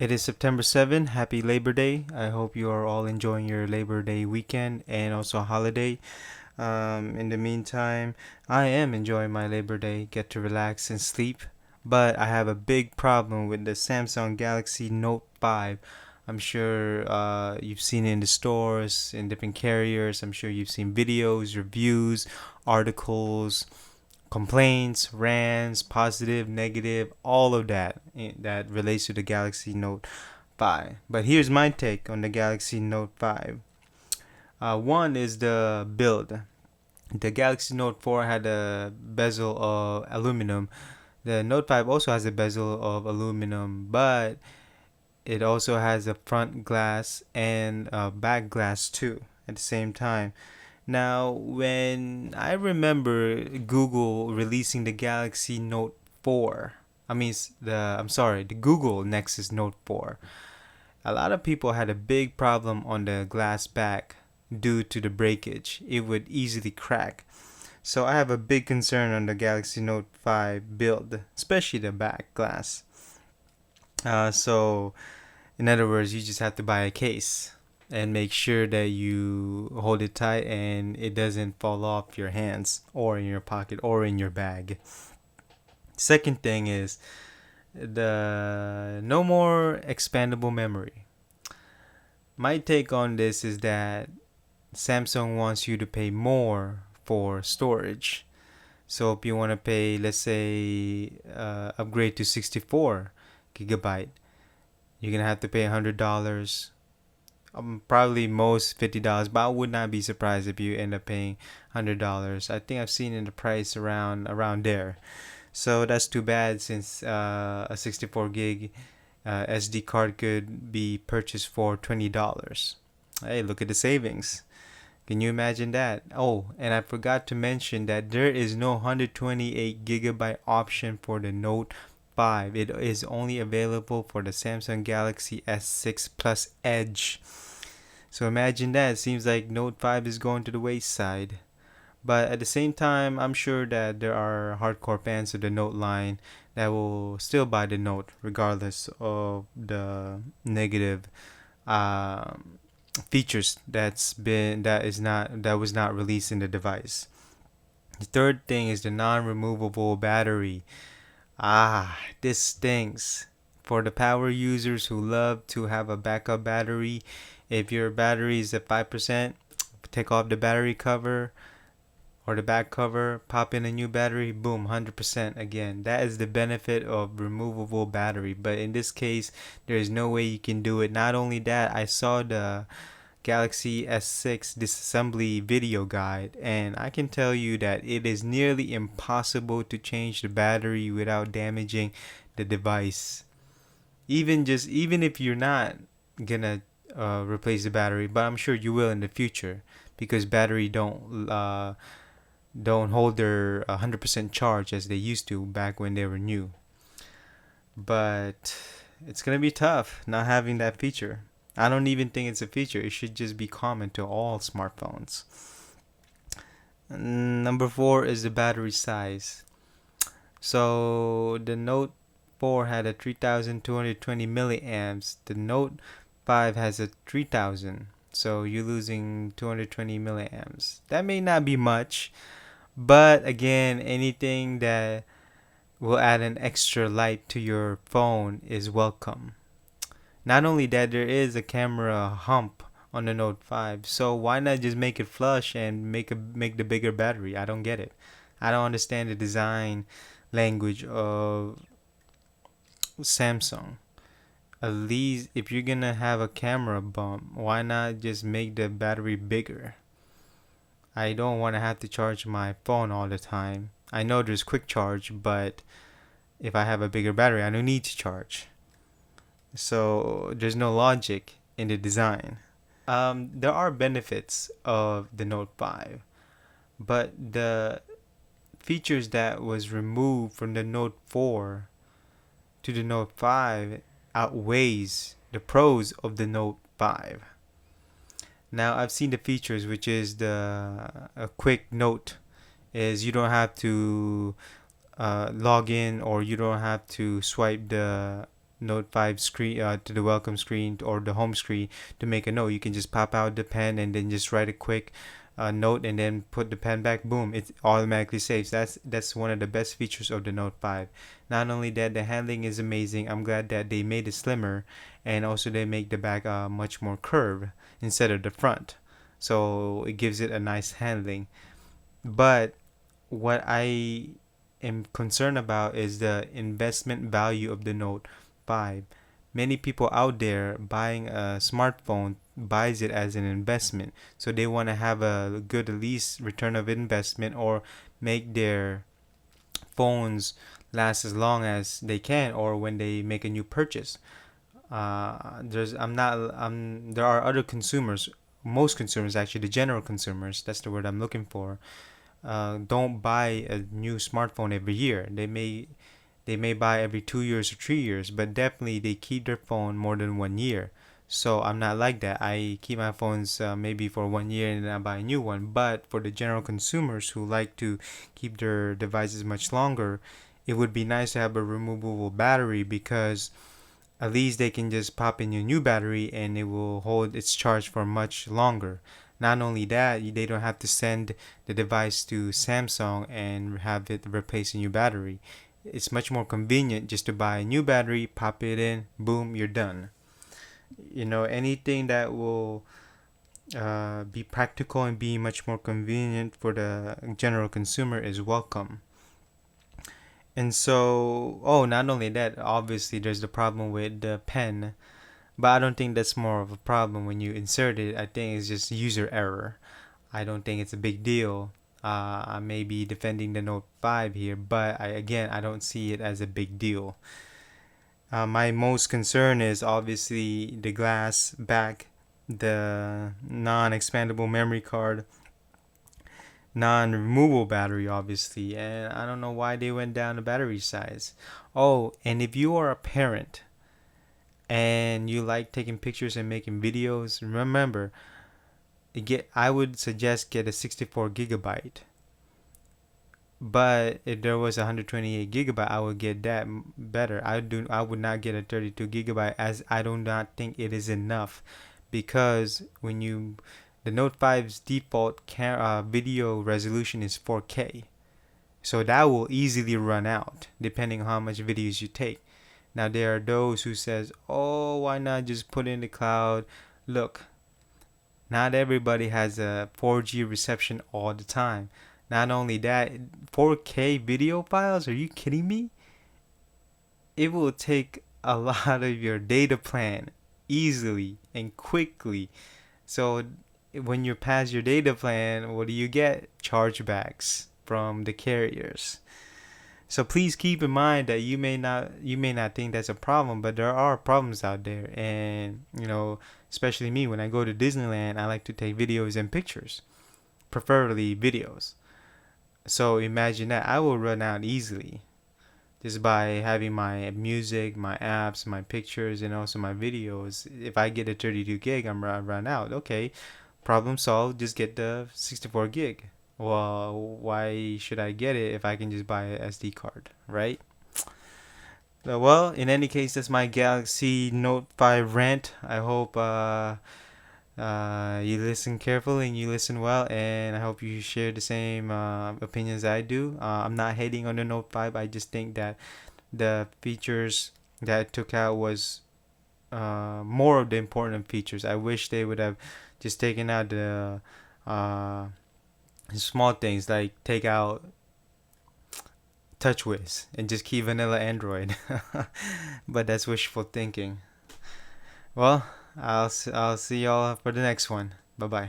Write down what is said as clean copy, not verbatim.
It is September 7th. Happy Labor Day. I hope you are all enjoying your Labor Day weekend and also holiday. In the meantime, I am enjoying my Labor Day, get to relax and sleep. But I have a big problem with the Samsung Galaxy Note 5. I'm sure you've seen it in the stores, in different carriers. I'm sure you've seen videos, reviews, articles, complaints, rants, positive, negative, all of that that relates to the Galaxy Note 5. But here's my take on the Galaxy Note 5. One is the build. The Galaxy Note 4 had a bezel of aluminum. The Note 5 also has a bezel of aluminum, but it also has a front glass and a back glass too at the same time. Now, when I remember Google releasing the Galaxy Note 4, the Google Nexus Note 4, a lot of people had a big problem on the glass back due to the breakage. It would easily crack. So I have a big concern on the Galaxy Note 5 build, especially the back glass. So in other words, you just have to buy a case and make sure that you hold it tight and it doesn't fall off your hands or in your pocket or in your bag. Second thing is the no more expandable memory. My take on this is that Samsung wants you to pay more for storage. So if you want to pay, let's say, upgrade to 64 gigabyte, you're gonna have to pay $100. Probably most $50, but I would not be surprised if you end up paying $100. I think I've seen in the price around there. So that's too bad since a 64 gig SD card could be purchased for $20. Hey, look at the savings. Can you imagine that? Oh, and I forgot to mention that there is no 128 gigabyte option for the Note 5. It is only available for the Samsung Galaxy S6 Plus Edge. So imagine that. It seems like Note 5 is going to the wayside. But at the same time, I'm sure that there are hardcore fans of the Note line that will still buy the Note regardless of the negative features that was not released in the device. The third thing is the non-removable battery. This stinks. For the power users who love to have a backup battery, if your battery is at 5%, take off the battery cover or the back cover, pop in a new battery, boom, 100% again. That is the benefit of removable battery. But in this case, there is no way you can do it. Not only that, I saw the Galaxy S6 disassembly video guide, and I can tell you that it is nearly impossible to change the battery without damaging the device. Even if you're not gonna replace the battery, but I'm sure you will in the future because battery don't hold their 100% charge as they used to back when they were new. But it's gonna be tough not having that feature. I don't even think it's a feature. It should just be common to all smartphones. Number 4 is the battery size. So the Note 4 had a 3220 milliamps. The Note 5 has a 3000. So you're losing 220 milliamps. That may not be much, but again, anything that will add an extra light to your phone is welcome. Not only that, there is a camera hump on the Note 5, so why not just make it flush and make the bigger battery? I don't get it. I don't understand the design language of Samsung. At least if you're gonna have a camera bump, why not just make the battery bigger? I don't want to have to charge my phone all the time. I know there's quick charge, but if I have a bigger battery, I don't need to charge. So there's no logic in the design. There are benefits of the Note 5, but the features that was removed from the Note 4 to the Note 5 outweighs the pros of the Note 5. Now I've seen the features, which is the a quick note, is you don't have to log in or you don't have to swipe the Note 5 screen, to the welcome screen or the home screen to make a note. You can just pop out the pen and then just write a quick note and then put the pen back. Boom! It automatically saves. That's one of the best features of the Note 5. Not only that, the handling is amazing. I'm glad that they made it slimmer, and also they make the back much more curved instead of the front, so it gives it a nice handling. But what I am concerned about is the investment value of the Note 5. Many people out there buying a smartphone buys it as an investment, so they want to have a good at least return of investment, or make their phones last as long as they can, or when they make a new purchase. There are other consumers, most consumers actually, the general consumers, that's the word I'm looking for, don't buy a new smartphone every year. They may buy every 2 years or 3 years, but definitely they keep their phone more than 1 year. So I'm not like that. I keep my phones maybe for 1 year and then I buy a new one. But for the general consumers who like to keep their devices much longer, it would be nice to have a removable battery, because at least they can just pop in your new battery and it will hold its charge for much longer. Not only that, they don't have to send the device to Samsung and have it replace a new battery. It's much more convenient just to buy a new battery, pop it in, boom, you're done. Anything that will be practical and be much more convenient for the general consumer is welcome. And so, not only that, obviously there's the problem with the pen, but I don't think that's more of a problem when you insert it. I think it's just user error. I don't think it's a big deal. I may be defending the Note 5 here, but I don't see it as a big deal. My most concern is obviously the glass back, the non-expandable memory card, non-removable battery, obviously, and I don't know why they went down the battery size. Oh, and if you are a parent and you like taking pictures and making videos, remember, I would suggest get a 64 gigabyte. But if there was 128 gigabyte, I would get that better. I would not get a 32 gigabyte, as I do not think it is enough, because the Note 5's default video resolution is 4K. So that will easily run out depending on how much videos you take. Now there are those who says, "Oh, why not just put it in the cloud?" Look, not everybody has a 4G reception all the time. Not only that, 4K video files, are you kidding me? It will take a lot of your data plan easily and quickly. So when you pass your data plan, what do you get? Chargebacks from the carriers. So please keep in mind that you may not think that's a problem, but there are problems out there. And especially me, when I go to Disneyland, I like to take videos and pictures, preferably videos. So imagine that I will run out easily just by having my music, my apps, my pictures, and also my videos. If I get a 32 gig, I'm run out. Okay, problem solved. Just get the 64 gig. Well, why should I get it if I can just buy a SD card, right? Well, in any case, that's my Galaxy Note 5 rant. I hope you listen carefully and you listen well, and I hope you share the same opinions I do. I'm not hating on the Note 5. I just think that the features that it took out was more of the important features. I wish they would have just taken out the small things, like take out TouchWiz and just keep vanilla Android. But that's wishful thinking. Well, I'll see y'all for the next one. Bye bye.